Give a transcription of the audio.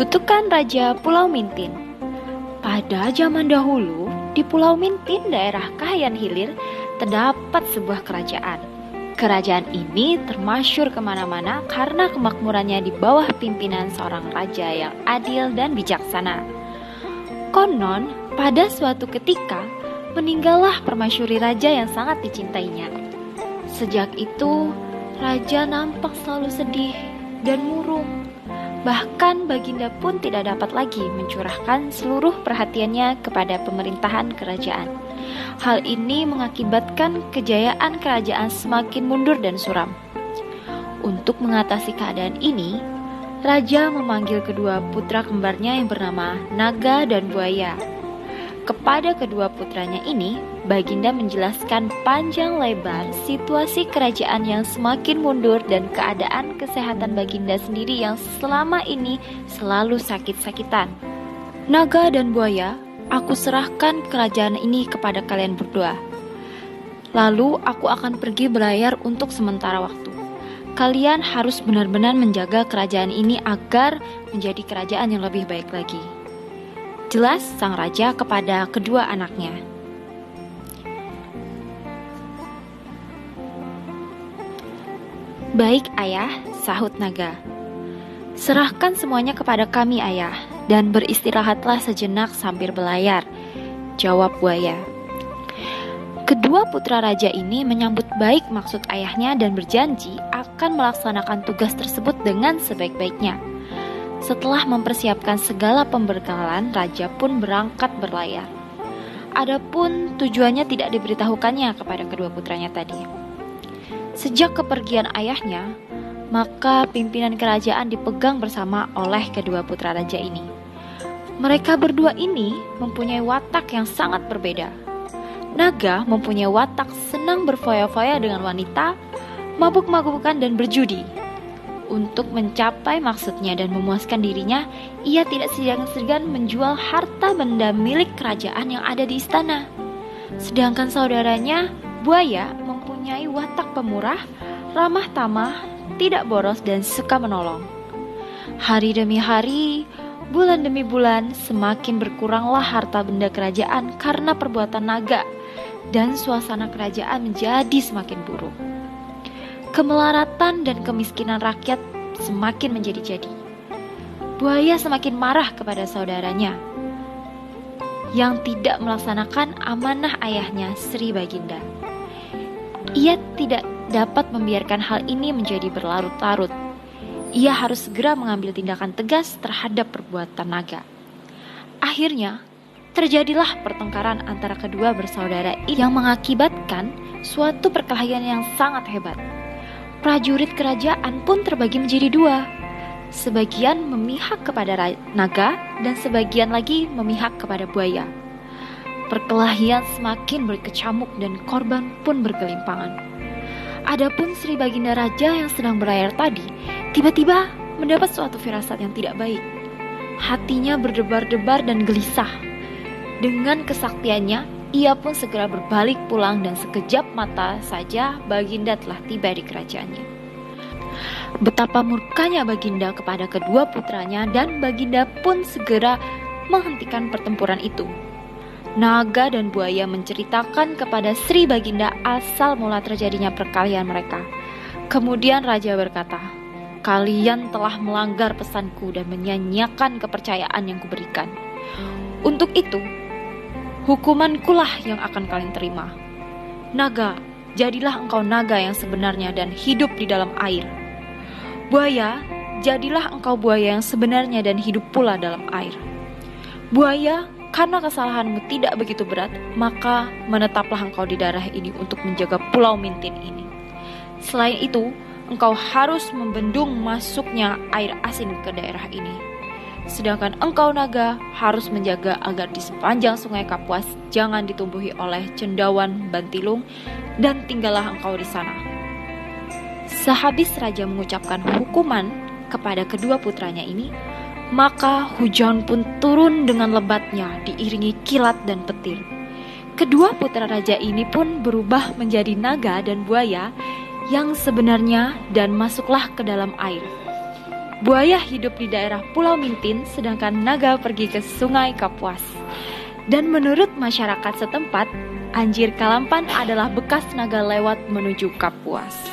Kutukan Raja Pulau Mintin. Pada zaman dahulu, di Pulau Mintin, daerah Kahayan Hilir, terdapat sebuah kerajaan. Kerajaan ini termasyhur kemana-mana karena kemakmurannya di bawah pimpinan seorang raja yang adil dan bijaksana. Konon, pada suatu ketika, meninggallah permasyuri raja yang sangat dicintainya. Sejak itu, raja nampak selalu sedih dan murung. Bahkan Baginda pun tidak dapat lagi mencurahkan seluruh perhatiannya kepada pemerintahan kerajaan. Hal ini mengakibatkan kejayaan kerajaan semakin mundur dan suram. Untuk mengatasi keadaan ini, raja memanggil kedua putra kembarnya yang bernama Naga dan Buaya. Kepada kedua putranya ini, Baginda menjelaskan panjang lebar situasi kerajaan yang semakin mundur dan keadaan kesehatan Baginda sendiri yang selama ini selalu sakit-sakitan. Naga dan Buaya, aku serahkan kerajaan ini kepada kalian berdua. Lalu aku akan pergi berlayar untuk sementara waktu. Kalian harus benar-benar menjaga kerajaan ini agar menjadi kerajaan yang lebih baik lagi. Jelas sang raja kepada kedua anaknya. Baik ayah, sahut Naga. Serahkan semuanya kepada kami ayah, dan beristirahatlah sejenak sambil berlayar, jawab Buaya. Kedua putra raja ini menyambut baik maksud ayahnya dan berjanji akan melaksanakan tugas tersebut dengan sebaik-baiknya. Setelah mempersiapkan segala pembekalan, raja pun berangkat berlayar. Adapun tujuannya tidak diberitahukannya kepada kedua putranya tadi. Sejak kepergian ayahnya, maka pimpinan kerajaan dipegang bersama oleh kedua putra raja ini. Mereka berdua ini mempunyai watak yang sangat berbeda. Naga mempunyai watak senang berfoya-foya dengan wanita, mabuk-mabukan dan berjudi. Untuk mencapai maksudnya dan memuaskan dirinya, ia tidak segan-segan menjual harta benda milik kerajaan yang ada di istana. Sedangkan saudaranya, Buaya, mempunyai watak pemurah, ramah tamah, tidak boros dan suka menolong. Hari demi hari, bulan demi bulan, semakin berkuranglah harta benda kerajaan karena perbuatan naga, dan suasana kerajaan menjadi semakin buruk. Kemelaratan dan kemiskinan rakyat semakin menjadi-jadi. Buaya semakin marah kepada saudaranya yang tidak melaksanakan amanah ayahnya, Sri Baginda. Ia tidak dapat membiarkan hal ini menjadi berlarut-larut. Ia harus segera mengambil tindakan tegas terhadap perbuatan naga. Akhirnya, terjadilah pertengkaran antara kedua bersaudara yang mengakibatkan suatu perkelahian yang sangat hebat. Prajurit kerajaan pun terbagi menjadi dua. Sebagian memihak kepada naga dan sebagian lagi memihak kepada buaya. Perkelahian semakin berkecamuk dan korban pun bergelimpangan. Adapun Sri Baginda Raja yang sedang berlayar tadi, tiba-tiba mendapat suatu firasat yang tidak baik. Hatinya berdebar-debar dan gelisah. Dengan kesaktiannya, ia pun segera berbalik pulang dan sekejap mata saja Baginda telah tiba di kerajaannya. Betapa murkanya Baginda kepada kedua putranya dan Baginda pun segera menghentikan pertempuran itu. Naga dan Buaya menceritakan kepada Sri Baginda asal mula terjadinya perkelahian mereka. Kemudian Raja berkata, "Kalian telah melanggar pesanku dan menyia-nyiakan kepercayaan yang kuberikan. Untuk itu, hukumankulah yang akan kalian terima. Naga, jadilah engkau naga yang sebenarnya dan hidup di dalam air. Buaya, jadilah engkau buaya yang sebenarnya dan hidup pula dalam air. Buaya, karena kesalahanmu tidak begitu berat, maka menetaplah engkau di daerah ini untuk menjaga Pulau Mintin ini. Selain itu, engkau harus membendung masuknya air asin ke daerah ini. Sedangkan engkau naga harus menjaga agar di sepanjang sungai Kapuas jangan ditumbuhi oleh cendawan bantilung dan tinggallah engkau di sana." Sehabis raja mengucapkan hukuman kepada kedua putranya ini, maka hujan pun turun dengan lebatnya diiringi kilat dan petir. Kedua putra raja ini pun berubah menjadi naga dan buaya yang sebenarnya dan masuklah ke dalam air. Buaya hidup di daerah Pulau Mintin, sedangkan naga pergi ke Sungai Kapuas. Dan menurut masyarakat setempat, Anjir Kalampan adalah bekas naga lewat menuju Kapuas.